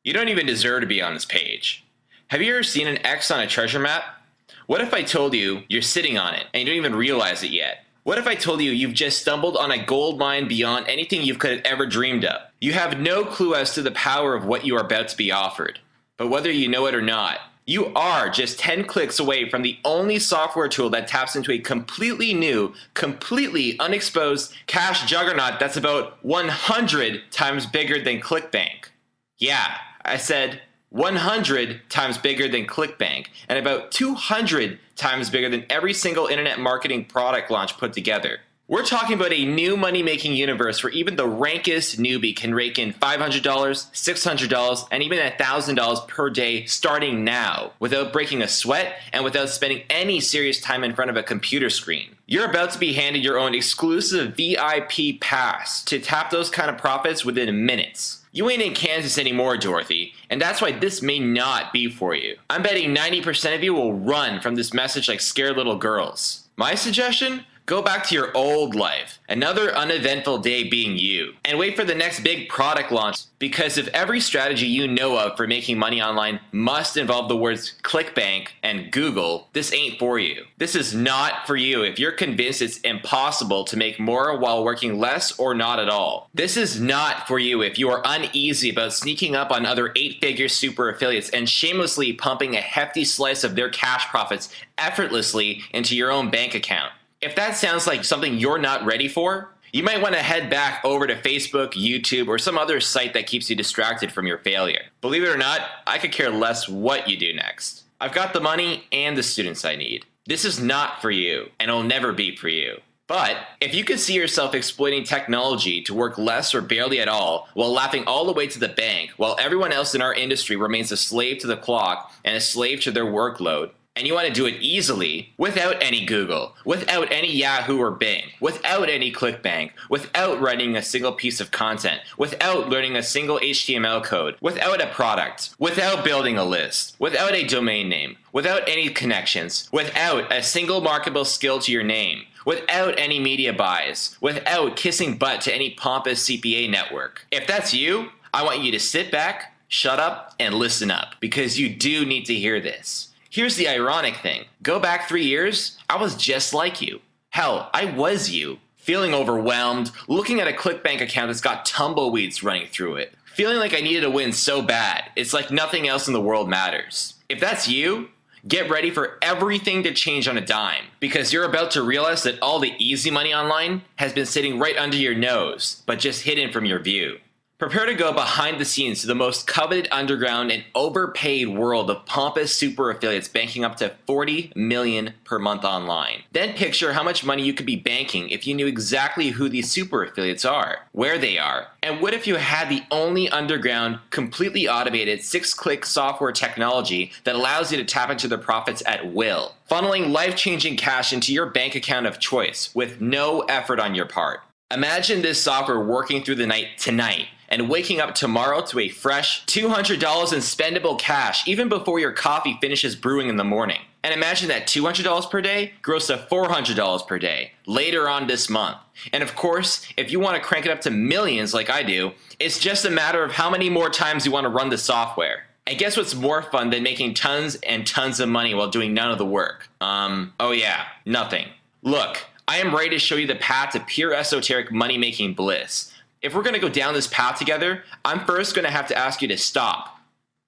You don't even deserve to be on this page. Have you ever seen an X on a treasure map? What if I told you you're sitting on it and you don't even realize it yet? What if I told you you've just stumbled on a gold mine beyond anything you could have ever dreamed of? You have no clue as to the power of what you are about to be offered. But whether you know it or not, you are just 10 clicks away from the only software tool that taps into a completely new, completely unexposed cash juggernaut that's about 100 times bigger than ClickBank. Yeah, I said 100 times bigger than ClickBank and about 200 times bigger than every single internet marketing product launch put together. We're talking about a new money-making universe where even the rankest newbie can rake in $500, $600, and even $1,000 per day starting now without breaking a sweat and without spending any serious time in front of a computer screen. You're about to be handed your own exclusive VIP pass to tap those kind of profits within minutes. You ain't in Kansas anymore, Dorothy, and that's why this may not be for you. I'm betting 90% of you will run from this message like scared little girls. My suggestion? Go back to your old life, another uneventful day being you, and wait for the next big product launch, because if every strategy you know of for making money online must involve the words ClickBank and Google, this ain't for you. This is not for you if you're convinced it's impossible to make more while working less or not at all. This is not for you if you are uneasy about sneaking up on other 8-figure super affiliates and shamelessly pumping a hefty slice of their cash profits effortlessly into your own bank account. If that sounds like something you're not ready for, you might want to head back over to Facebook, YouTube, or some other site that keeps you distracted from your failure. Believe it or not, I could care less what you do next. I've got the money and the students I need. This is not for you, and it'll never be for you. But if you could see yourself exploiting technology to work less or barely at all while laughing all the way to the bank while everyone else in our industry remains a slave to the clock and a slave to their workload, and you want to do it easily, without any Google, without any Yahoo or Bing, without any ClickBank, without writing a single piece of content, without learning a single HTML code, without a product, without building a list, without a domain name, without any connections, without a single marketable skill to your name, without any media buys, without kissing butt to any pompous CPA network. If that's you, I want you to sit back, shut up, and listen up, because you do need to hear this. Here's the ironic thing. Go back 3 years, I was just like you. Hell, I was you. Feeling overwhelmed, looking at a ClickBank account that's got tumbleweeds running through it. Feeling like I needed to win so bad, it's like nothing else in the world matters. If that's you, get ready for everything to change on a dime, because you're about to realize that all the easy money online has been sitting right under your nose, but just hidden from your view. Prepare to go behind the scenes to the most coveted underground and overpaid world of pompous super affiliates banking up to $40 million per month online. Then picture how much money you could be banking if you knew exactly who these super affiliates are, where they are, and what if you had the only underground, completely automated 6-click software technology that allows you to tap into their profits at will, funneling life-changing cash into your bank account of choice with no effort on your part. Imagine this software working through the night tonight and waking up tomorrow to a fresh $200 in spendable cash even before your coffee finishes brewing in the morning. And imagine that $200 per day grows to $400 per day later on this month. And of course, if you want to crank it up to millions like I do, it's just a matter of how many more times you want to run the software. And guess what's more fun than making tons and tons of money while doing none of the work? Oh yeah, nothing. Look, I am ready to show you the path to pure esoteric money-making bliss. If we're going to go down this path together, I'm first going to have to ask you to stop.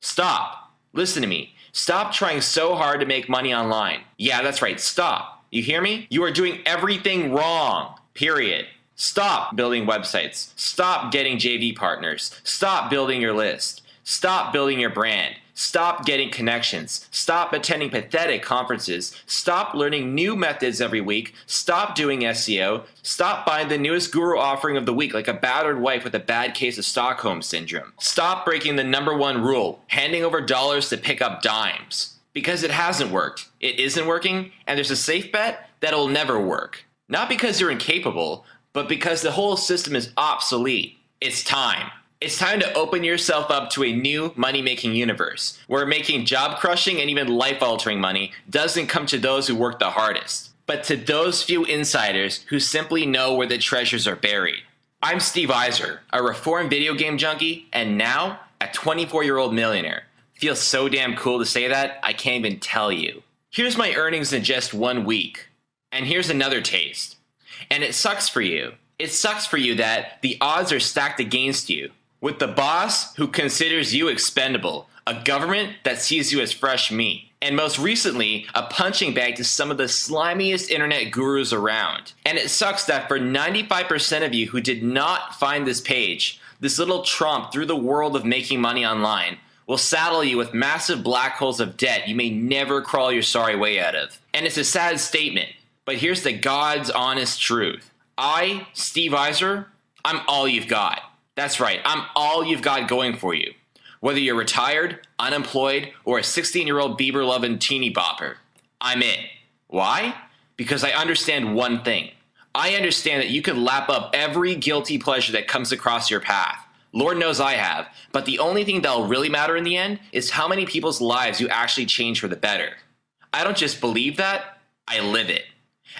Stop. Listen to me. Stop trying so hard to make money online. Yeah, that's right. Stop. You hear me? You are doing everything wrong. Period. Stop building websites. Stop getting JV partners. Stop building your list. Stop building your brand. Stop getting connections. Stop attending pathetic conferences. Stop learning new methods every week. Stop doing SEO. Stop buying the newest guru offering of the week like a battered wife with a bad case of Stockholm Syndrome. Stop breaking the #1 rule, handing over dollars to pick up dimes. Because it hasn't worked. It isn't working, and there's a safe bet that it'll never work. Not because you're incapable, but because the whole system is obsolete. It's time. It's time to open yourself up to a new money-making universe, where making job-crushing and even life-altering money doesn't come to those who work the hardest, but to those few insiders who simply know where the treasures are buried. I'm Steve Iser, a reformed video game junkie, and now a 24-year-old millionaire. Feels so damn cool to say that, I can't even tell you. Here's my earnings in just 1 week. And here's another taste. And it sucks for you. It sucks for you that the odds are stacked against you. With the boss who considers you expendable, a government that sees you as fresh meat, and most recently, a punching bag to some of the slimiest internet gurus around. And it sucks that for 95% of you who did not find this page, this little trump through the world of making money online will saddle you with massive black holes of debt you may never crawl your sorry way out of. And it's a sad statement, but here's the God's honest truth. I, Steve Eiser, I'm all you've got. That's right, I'm all you've got going for you. Whether you're retired, unemployed, or a 16-year-old Bieber-loving teeny bopper, I'm it. Why? Because I understand one thing. I understand that you can lap up every guilty pleasure that comes across your path. Lord knows I have, but the only thing that'll really matter in the end is how many people's lives you actually change for the better. I don't just believe that, I live it.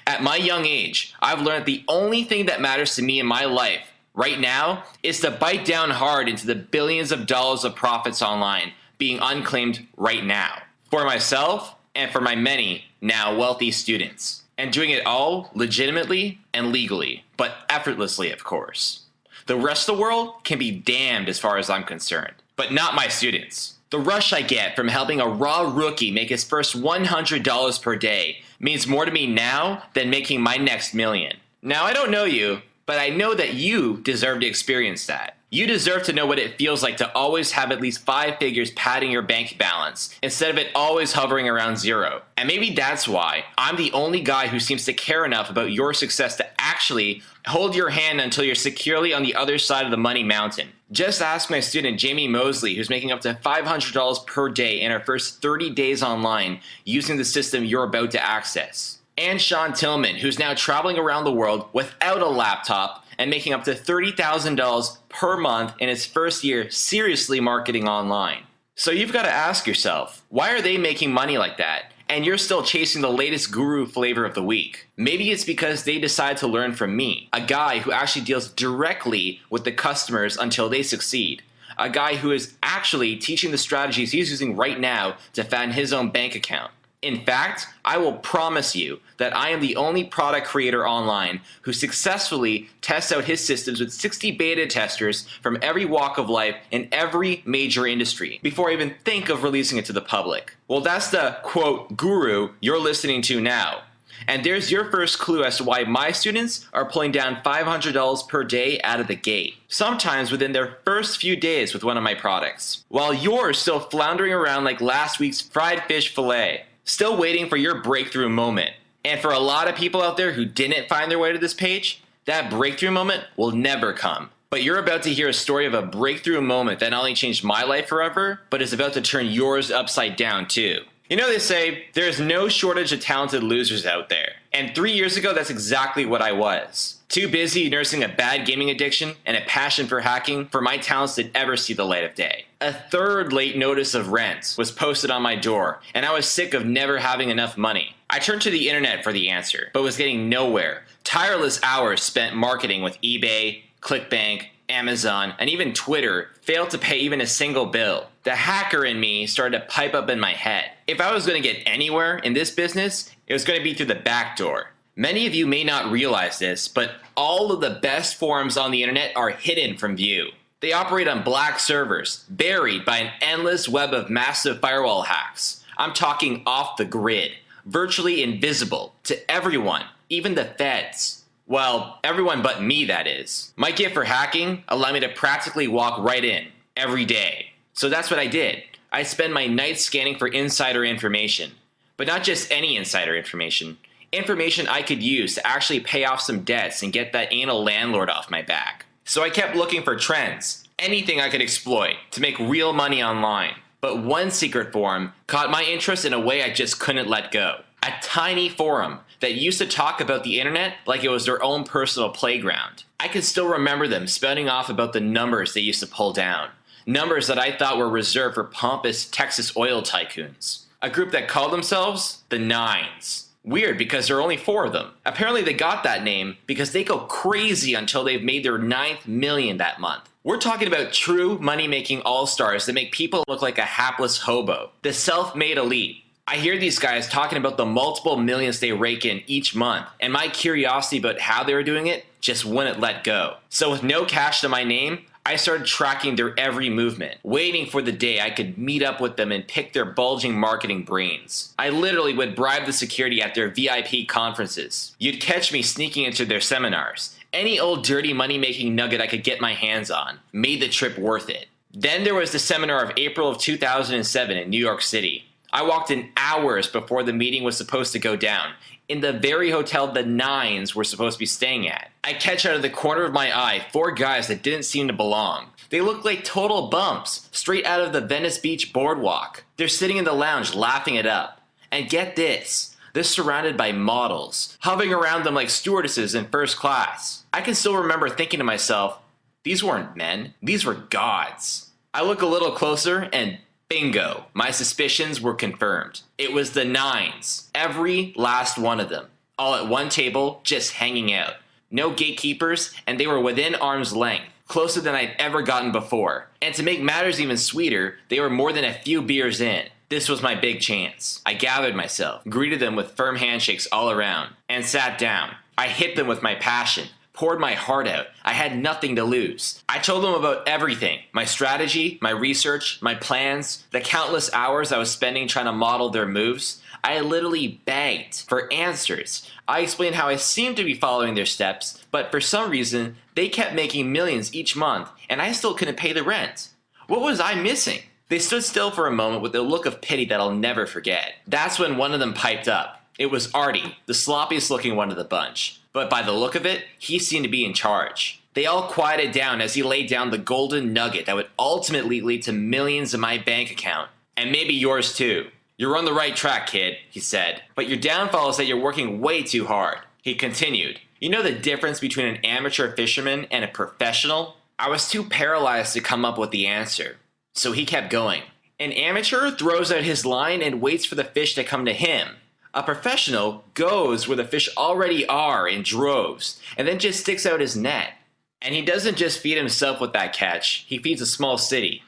At my young age, I've learned the only thing that matters to me in my life right now is to bite down hard into the billions of dollars of profits online being unclaimed right now. For myself and for my many now wealthy students. And doing it all legitimately and legally, but effortlessly, of course. The rest of the world can be damned as far as I'm concerned, but not my students. The rush I get from helping a raw rookie make his first $100 per day means more to me now than making my next million. Now, I don't know you, but I know that you deserve to experience that. You deserve to know what it feels like to always have at least 5 figures padding your bank balance, instead of it always hovering around 0. And maybe that's why I'm the only guy who seems to care enough about your success to actually hold your hand until you're securely on the other side of the money mountain. Just ask my student Jamie Mosley, who's making up to $500 per day in her first 30 days online using the system you're about to access. And Sean Tillman, who's now traveling around the world without a laptop and making up to $30,000 per month in his first year seriously marketing online. So you've got to ask yourself, why are they making money like that? And you're still chasing the latest guru flavor of the week. Maybe it's because they decide to learn from me, a guy who actually deals directly with the customers until they succeed. A guy who is actually teaching the strategies he's using right now to fund his own bank account. In fact, I will promise you that I am the only product creator online who successfully tests out his systems with 60 beta testers from every walk of life in every major industry before I even think of releasing it to the public. Well, that's the, quote, guru you're listening to now. And there's your first clue as to why my students are pulling down $500 per day out of the gate, sometimes within their first few days with one of my products, while you're still floundering around like last week's fried fish fillet. Still waiting for your breakthrough moment. And for a lot of people out there who didn't find their way to this page, that breakthrough moment will never come. But you're about to hear a story of a breakthrough moment that not only changed my life forever, but is about to turn yours upside down too. You know, they say there's no shortage of talented losers out there. And 3 years ago, that's exactly what I was. Too busy nursing a bad gaming addiction and a passion for hacking for my talents to ever see the light of day. A third late notice of rent was posted on my door, and I was sick of never having enough money. I turned to the internet for the answer, but was getting nowhere. Tireless hours spent marketing with eBay, ClickBank, Amazon, and even Twitter failed to pay even a single bill. The hacker in me started to pipe up in my head. If I was going to get anywhere in this business, it was going to be through the back door. Many of you may not realize this, but all of the best forums on the internet are hidden from view. They operate on black servers, buried by an endless web of massive firewall hacks. I'm talking off the grid, virtually invisible to everyone, even the feds. Well, everyone but me, that is. My gift for hacking allowed me to practically walk right in, every day. So that's what I did. I spend my nights scanning for insider information. But not just any insider information. Information I could use to actually pay off some debts and get that anal landlord off my back. So I kept looking for trends, anything I could exploit to make real money online. But one secret forum caught my interest in a way I just couldn't let go. A tiny forum that used to talk about the internet like it was their own personal playground. I can still remember them spouting off about the numbers they used to pull down. Numbers that I thought were reserved for pompous Texas oil tycoons. A group that called themselves the Nines. Weird, because there are only 4 of them. Apparently they got that name because they go crazy until they've made their 9th million that month. We're talking about true money-making all-stars that make people look like a hapless hobo. The self-made elite. I hear these guys talking about the multiple millions they rake in each month, and my curiosity about how they were doing it just wouldn't let go. So with no cash to my name, I started tracking their every movement, waiting for the day I could meet up with them and pick their bulging marketing brains. I literally would bribe the security at their VIP conferences. You'd catch me sneaking into their seminars. Any old dirty money-making nugget I could get my hands on made the trip worth it. Then there was the seminar of April of 2007 in New York City. I walked in hours before the meeting was supposed to go down, in the very hotel the Nines were supposed to be staying at. I catch out of the corner of my eye 4 guys that didn't seem to belong. They looked like total bumps, straight out of the Venice Beach boardwalk. They're sitting in the lounge laughing it up. And get this, they're surrounded by models, hovering around them like stewardesses in first class. I can still remember thinking to myself, these weren't men, these were gods. I look a little closer and bingo, my suspicions were confirmed. It was the Nines, every last one of them, all at one table, just hanging out. No gatekeepers, and they were within arm's length, closer than I'd ever gotten before. And to make matters even sweeter, they were more than a few beers in. This was my big chance. I gathered myself, greeted them with firm handshakes all around, and sat down. I hit them with my passion, poured my heart out. I had nothing to lose. I told them about everything. My strategy, my research, my plans, the countless hours I was spending trying to model their moves. I literally begged for answers. I explained how I seemed to be following their steps, but for some reason, they kept making millions each month, and I still couldn't pay the rent. What was I missing? They stood still for a moment with a look of pity that I'll never forget. That's when one of them piped up. It was Artie, the sloppiest looking one of the bunch. But by the look of it, he seemed to be in charge. They all quieted down as he laid down the golden nugget that would ultimately lead to millions in my bank account. And maybe yours too. You're on the right track, kid, he said. But your downfall is that you're working way too hard. He continued. You know the difference between an amateur fisherman and a professional? I was too paralyzed to come up with the answer. So he kept going. An amateur throws out his line and waits for the fish to come to him. A professional goes where the fish already are in droves, and then just sticks out his net. And he doesn't just feed himself with that catch, he feeds a small city.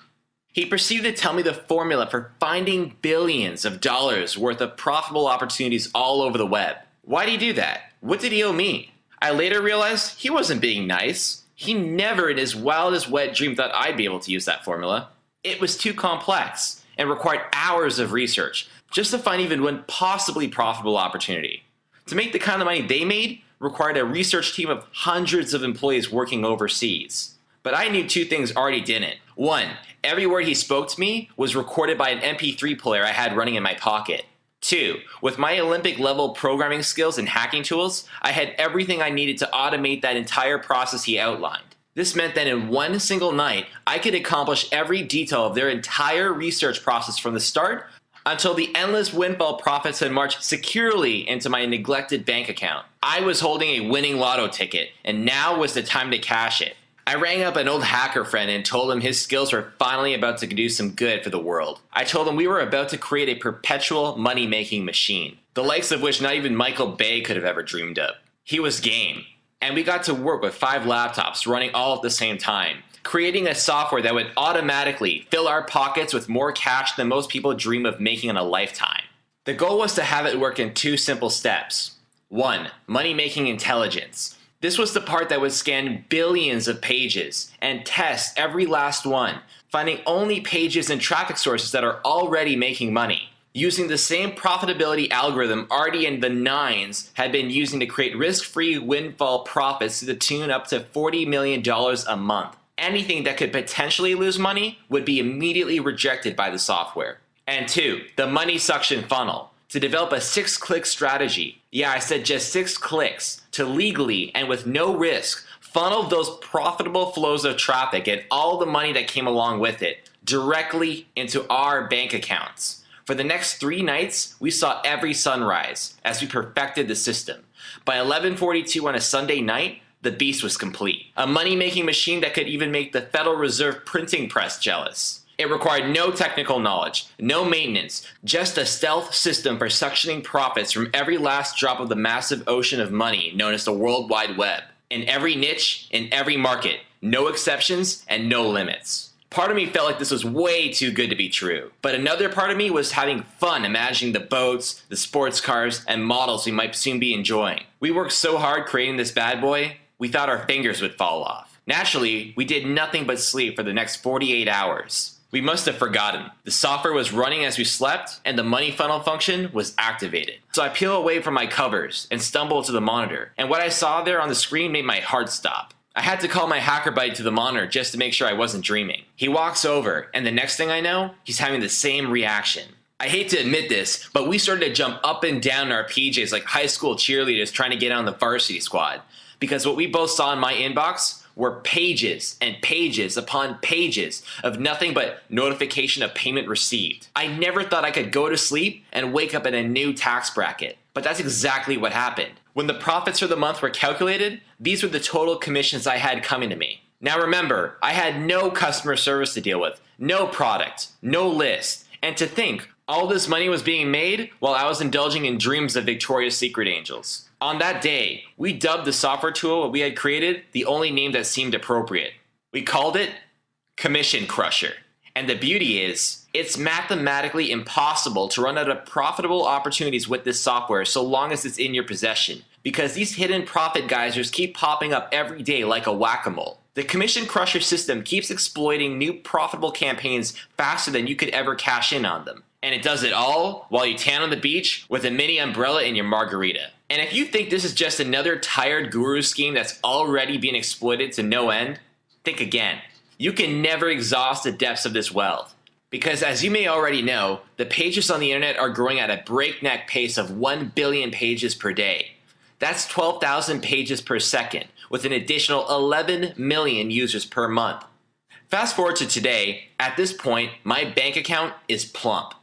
He proceeded to tell me the formula for finding billions of dollars worth of profitable opportunities all over the web. Why'd he do that? What did he owe me? I later realized he wasn't being nice. He never in his wildest wet dream thought I'd be able to use that formula. It was too complex and required hours of research just to find even one possibly profitable opportunity. To make the kind of money they made required a research team of hundreds of employees working overseas. But I knew 2 things Artie didn't. 1, every word he spoke to me was recorded by an MP3 player I had running in my pocket. 2, with my Olympic level programming skills and hacking tools, I had everything I needed to automate that entire process he outlined. This meant that in one single night, I could accomplish every detail of their entire research process from the start until the endless windfall profits had marched securely into my neglected bank account. I was holding a winning lotto ticket, and now was the time to cash it. I rang up an old hacker friend and told him his skills were finally about to do some good for the world. I told him we were about to create a perpetual money-making machine, the likes of which not even Michael Bay could have ever dreamed of. He was game. And we got to work with 5 laptops running all at the same time, creating a software that would automatically fill our pockets with more cash than most people dream of making in a lifetime. The goal was to have it work in 2 simple steps. 1, money-making intelligence. This was the part that would scan billions of pages and test every last one, finding only pages and traffic sources that are already making money, using the same profitability algorithm Artie and the Nines had been using to create risk-free windfall profits to the tune up to $40 million a month. Anything that could potentially lose money would be immediately rejected by the software. And 2, the money suction funnel. To develop a 6-click strategy, yeah, I said just 6 clicks, to legally and with no risk funnel those profitable flows of traffic and all the money that came along with it directly into our bank accounts. For the next 3 nights, we saw every sunrise as we perfected the system. By 11:42 on a Sunday night, the beast was complete. A money-making machine that could even make the Federal Reserve printing press jealous. It required no technical knowledge, no maintenance, just a stealth system for suctioning profits from every last drop of the massive ocean of money known as the World Wide Web. In every niche, in every market, no exceptions and no limits. Part of me felt like this was way too good to be true, but another part of me was having fun imagining the boats, the sports cars, and models we might soon be enjoying. We worked so hard creating this bad boy, we thought our fingers would fall off. Naturally, we did nothing but sleep for the next 48 hours. We must have forgotten. The software was running as we slept, and the money funnel function was activated. So I peel away from my covers and stumble to the monitor, and what I saw there on the screen made my heart stop. I had to call my hacker buddy to the monitor just to make sure I wasn't dreaming. He walks over, and the next thing I know, he's having the same reaction. I hate to admit this, but we started to jump up and down in our PJs like high school cheerleaders trying to get on the varsity squad. Because what we both saw in my inbox were pages and pages upon pages of nothing but notification of payment received. I never thought I could go to sleep and wake up in a new tax bracket, but that's exactly what happened. When the profits for the month were calculated, these were the total commissions I had coming to me. Now remember, I had no customer service to deal with, no product, no list, and to think all this money was being made while I was indulging in dreams of Victoria's Secret angels. On that day, we dubbed the software tool we had created the only name that seemed appropriate. We called it Commission Crusher. And the beauty is, it's mathematically impossible to run out of profitable opportunities with this software so long as it's in your possession, because these hidden profit geysers keep popping up every day like a whack-a-mole. The Commission Crusher system keeps exploiting new profitable campaigns faster than you could ever cash in on them. And it does it all while you tan on the beach with a mini umbrella in your margarita. And if you think this is just another tired guru scheme that's already being exploited to no end, think again. You can never exhaust the depths of this wealth. Because as you may already know, the pages on the internet are growing at a breakneck pace of 1 billion pages per day. That's 12,000 pages per second, with an additional 11 million users per month. Fast forward to today, at this point, my bank account is plump.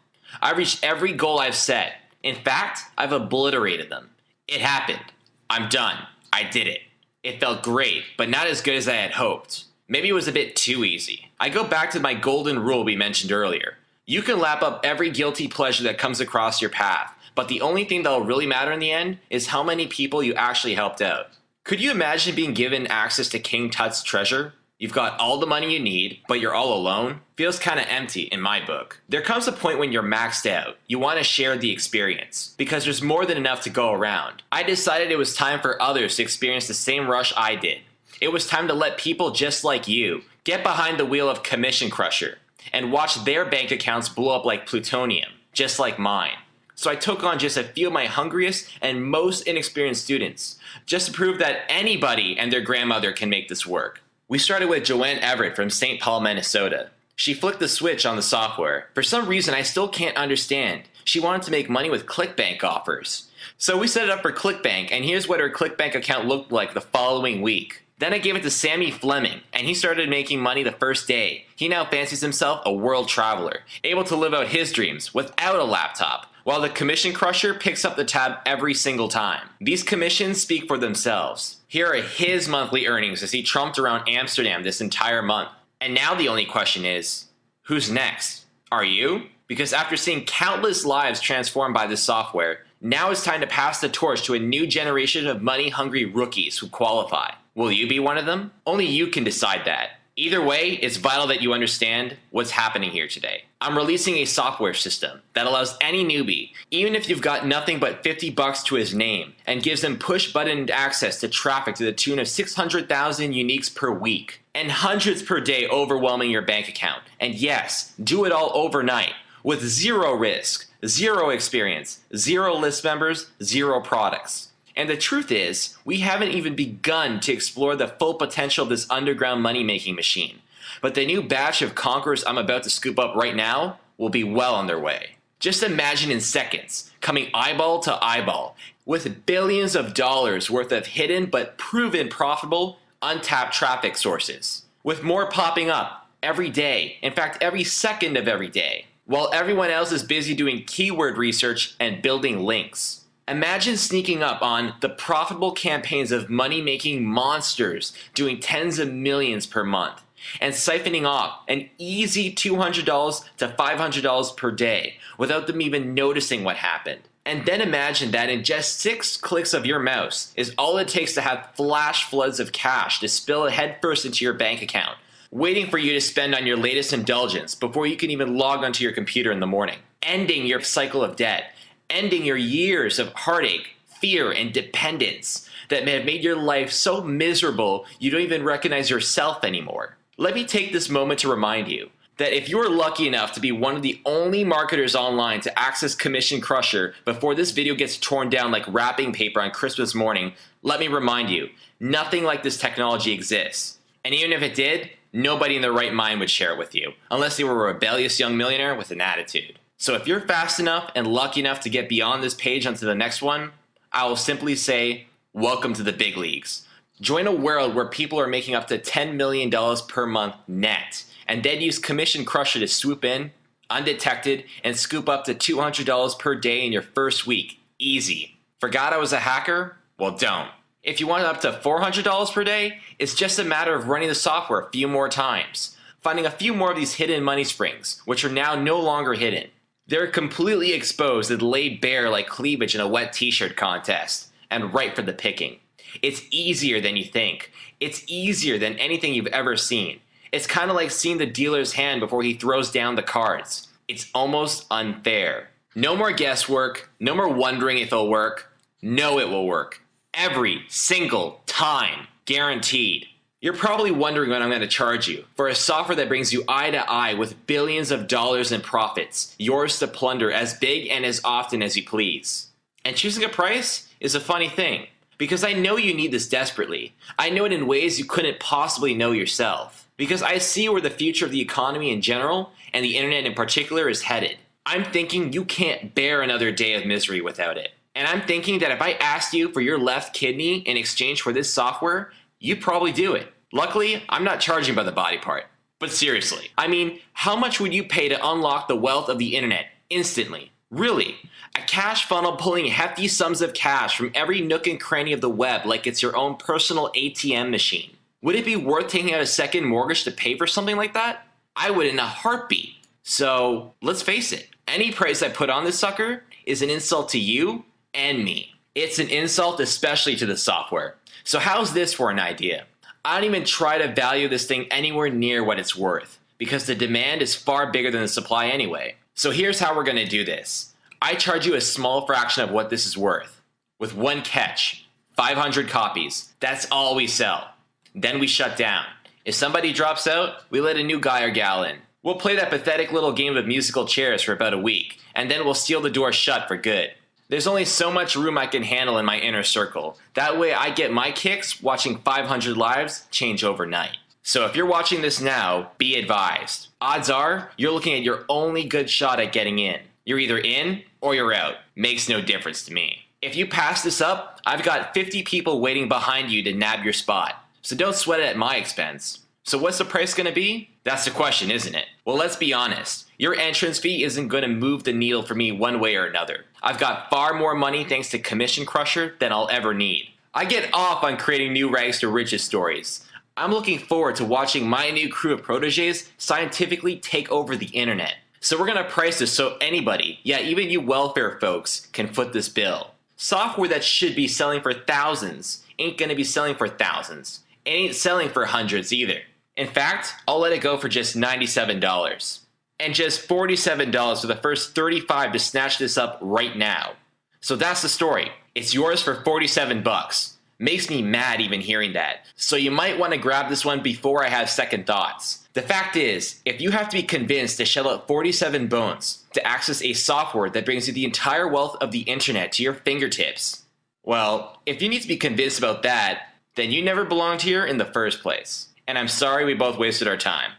I've reached every goal I've set. In fact, I've obliterated them. It happened. I'm done. I did it. It felt great, but not as good as I had hoped. Maybe it was a bit too easy. I go back to my golden rule we mentioned earlier. You can lap up every guilty pleasure that comes across your path, but the only thing that'll really matter in the end is how many people you actually helped out. Could you imagine being given access to King Tut's treasure? You've got all the money you need, but you're all alone? Feels kinda empty in my book. There comes a point when you're maxed out. You want to share the experience, because there's more than enough to go around. I decided it was time for others to experience the same rush I did. It was time to let people just like you get behind the wheel of Commission Crusher and watch their bank accounts blow up like plutonium, just like mine. So I took on just a few of my hungriest and most inexperienced students, just to prove that anybody and their grandmother can make this work. We started with Joanne Everett from St. Paul, Minnesota. She flicked the switch on the software. For some reason I still can't understand. She wanted to make money with ClickBank offers. So we set it up for ClickBank, and here's what her ClickBank account looked like the following week. Then I gave it to Sammy Fleming, and he started making money the first day. He now fancies himself a world traveler, able to live out his dreams without a laptop, while the Commission Crusher picks up the tab every single time. These commissions speak for themselves. Here are his monthly earnings as he trumped around Amsterdam this entire month. And now the only question is, who's next? Are you? Because after seeing countless lives transformed by this software, now it's time to pass the torch to a new generation of money-hungry rookies who qualify. Will you be one of them? Only you can decide that. Either way, it's vital that you understand what's happening here today. I'm releasing a software system that allows any newbie, even if you've got nothing but $50 to his name, and gives them push-button access to traffic to the tune of 600,000 uniques per week, and hundreds per day overwhelming your bank account. And yes, do it all overnight, with zero risk, zero experience, zero list members, zero products. And the truth is, we haven't even begun to explore the full potential of this underground money-making machine. But the new batch of conquerors I'm about to scoop up right now will be well on their way. Just imagine in seconds, coming eyeball to eyeball, with billions of dollars worth of hidden but proven profitable, untapped traffic sources. With more popping up every day, in fact every second of every day, while everyone else is busy doing keyword research and building links. Imagine sneaking up on the profitable campaigns of money-making monsters doing tens of millions per month and siphoning off an easy $200 to $500 per day without them even noticing what happened. And then imagine that in just 6 clicks of your mouse is all it takes to have flash floods of cash to spill headfirst into your bank account, waiting for you to spend on your latest indulgence before you can even log onto your computer in the morning, ending your cycle of debt, ending your years of heartache, fear, and dependence that may have made your life so miserable you don't even recognize yourself anymore. Let me take this moment to remind you that if you are lucky enough to be one of the only marketers online to access Commission Crusher before this video gets torn down like wrapping paper on Christmas morning, let me remind you, nothing like this technology exists. And even if it did, nobody in their right mind would share it with you, unless they were a rebellious young millionaire with an attitude. So if you're fast enough and lucky enough to get beyond this page onto the next one, I will simply say, welcome to the big leagues. Join a world where people are making up to $10 million per month net, and then use Commission Crusher to swoop in, undetected, and scoop up to $200 per day in your first week. Easy. Forgot I was a hacker? Well, don't. If you want up to $400 per day, it's just a matter of running the software a few more times, finding a few more of these hidden money springs, which are now no longer hidden. They're completely exposed and laid bare like cleavage in a wet t-shirt contest, and ripe for the picking. It's easier than you think. It's easier than anything you've ever seen. It's kind of like seeing the dealer's hand before he throws down the cards. It's almost unfair. No more guesswork, no more wondering if it'll work. No, it will work. Every single time. Guaranteed. You're probably wondering what I'm going to charge you for a software that brings you eye to eye with billions of dollars in profits, yours to plunder as big and as often as you please. And choosing a price is a funny thing, because I know you need this desperately. I know it in ways you couldn't possibly know yourself, because I see where the future of the economy in general, and the internet in particular, is headed. I'm thinking you can't bear another day of misery without it. And I'm thinking that if I asked you for your left kidney in exchange for this software, you'd probably do it. Luckily, I'm not charging by the body part. But seriously, I mean, how much would you pay to unlock the wealth of the internet instantly? Really? A cash funnel pulling hefty sums of cash from every nook and cranny of the web like it's your own personal ATM machine. Would it be worth taking out a second mortgage to pay for something like that? I would in a heartbeat. So let's face it, any price I put on this sucker is an insult to you and me. It's an insult especially to the software. So how's this for an idea? I don't even try to value this thing anywhere near what it's worth, because the demand is far bigger than the supply anyway. So here's how we're going to do this. I charge you a small fraction of what this is worth, with one catch: 500 copies. That's all we sell. Then we shut down. If somebody drops out, we let a new guy or gal in. We'll play that pathetic little game of musical chairs for about a week, and then we'll seal the door shut for good. There's only so much room I can handle in my inner circle. That way I get my kicks watching 500 lives change overnight. So if you're watching this now, be advised. Odds are, you're looking at your only good shot at getting in. You're either in or you're out. Makes no difference to me. If you pass this up, I've got 50 people waiting behind you to nab your spot. So don't sweat it at my expense. So what's the price going to be? That's the question, isn't it? Well, let's be honest. Your entrance fee isn't going to move the needle for me one way or another. I've got far more money thanks to Commission Crusher than I'll ever need. I get off on creating new rags to riches stories. I'm looking forward to watching my new crew of proteges scientifically take over the internet. So we're going to price this so anybody, yeah, even you welfare folks, can foot this bill. Software that should be selling for thousands ain't going to be selling for thousands. It ain't selling for hundreds either. In fact, I'll let it go for just $97. And just $47 for the first 35 to snatch this up right now. So that's the story. It's yours for 47 bucks. Makes me mad even hearing that. So you might want to grab this one before I have second thoughts. The fact is, if you have to be convinced to shell out 47 bones to access a software that brings you the entire wealth of the internet to your fingertips, well, if you need to be convinced about that, then you never belonged here in the first place. And I'm sorry we both wasted our time.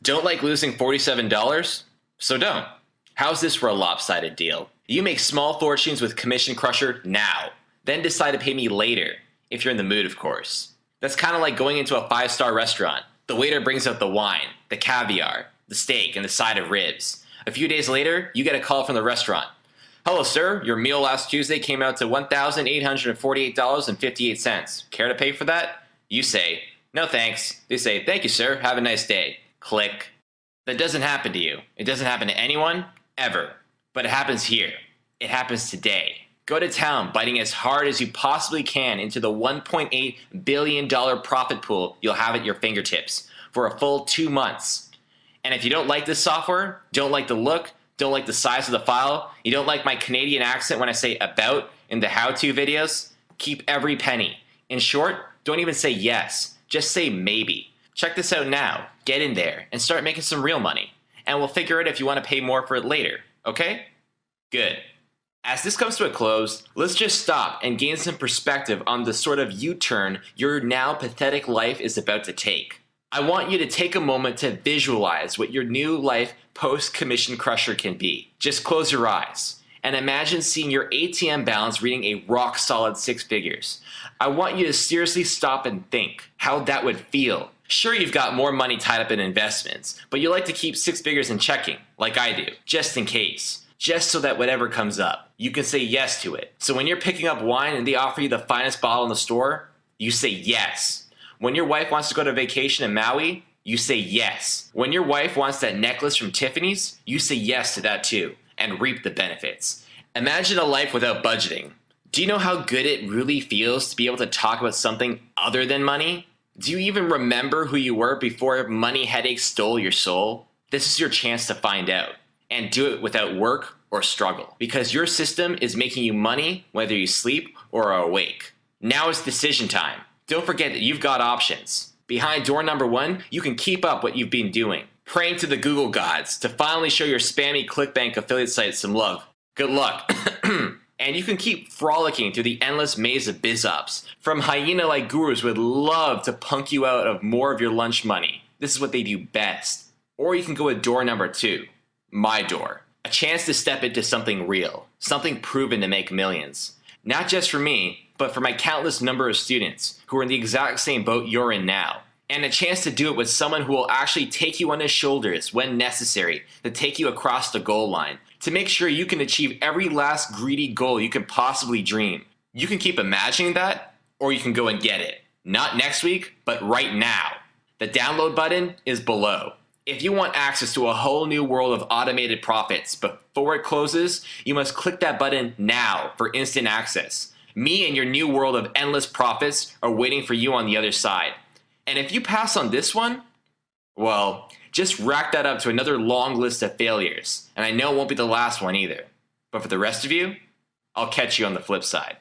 Don't like losing $47? So don't. How's this for a lopsided deal? You make small fortunes with Commission Crusher now, then decide to pay me later, if you're in the mood, of course. That's kind of like going into a 5-star restaurant. The waiter brings out the wine, the caviar, the steak, and the side of ribs. A few days later, you get a call from the restaurant. Hello, sir. Your meal last Tuesday came out to $1,848.58. Care to pay for that? You say, no thanks. They say, thank you, sir. Have a nice day. Click. That doesn't happen to you. It doesn't happen to anyone, ever. But it happens here. It happens today. Go to town, biting as hard as you possibly can into the $1.8 billion profit pool you'll have at your fingertips for a full 2 months. And if you don't like this software, don't like the look, don't like the size of the file, you don't like my Canadian accent when I say about in the how-to videos, keep every penny. In short, don't even say yes, just say maybe. Check this out now, get in there, and start making some real money. And we'll figure out if you want to pay more for it later, okay? Good. As this comes to a close, let's just stop and gain some perspective on the sort of U-turn your now pathetic life is about to take. I want you to take a moment to visualize what your new life post-commission crusher can be. Just close your eyes and imagine seeing your ATM balance reading a rock-solid 6 figures. I want you to seriously stop and think how that would feel. Sure, you've got more money tied up in investments, but you like to keep 6 figures in checking, like I do, just in case. Just so that whatever comes up, you can say yes to it. So when you're picking up wine and they offer you the finest bottle in the store, you say yes. When your wife wants to go to vacation in Maui, you say yes. When your wife wants that necklace from Tiffany's, you say yes to that too, and reap the benefits. Imagine a life without budgeting. Do you know how good it really feels to be able to talk about something other than money? Do you even remember who you were before money headaches stole your soul? This is your chance to find out. And do it without work or struggle. Because your system is making you money whether you sleep or are awake. Now is decision time. Don't forget that you've got options. Behind door number 1, you can keep up what you've been doing. Praying to the Google gods to finally show your spammy ClickBank affiliate site some love. Good luck. And you can keep frolicking through the endless maze of BizOps. From hyena-like gurus who would love to punk you out of more of your lunch money. This is what they do best. Or you can go with door number 2. My door. A chance to step into something real, something proven to make millions. Not just for me, but for my countless number of students who are in the exact same boat you're in now. And a chance to do it with someone who will actually take you on his shoulders when necessary to take you across the goal line, to make sure you can achieve every last greedy goal you can possibly dream. You can keep imagining that, or you can go and get it. Not next week, but right now. The download button is below. If you want access to a whole new world of automated profits before it closes, you must click that button now for instant access. Me and your new world of endless profits are waiting for you on the other side. And if you pass on this one, well, just rack that up to another long list of failures. And I know it won't be the last one either. But for the rest of you, I'll catch you on the flip side.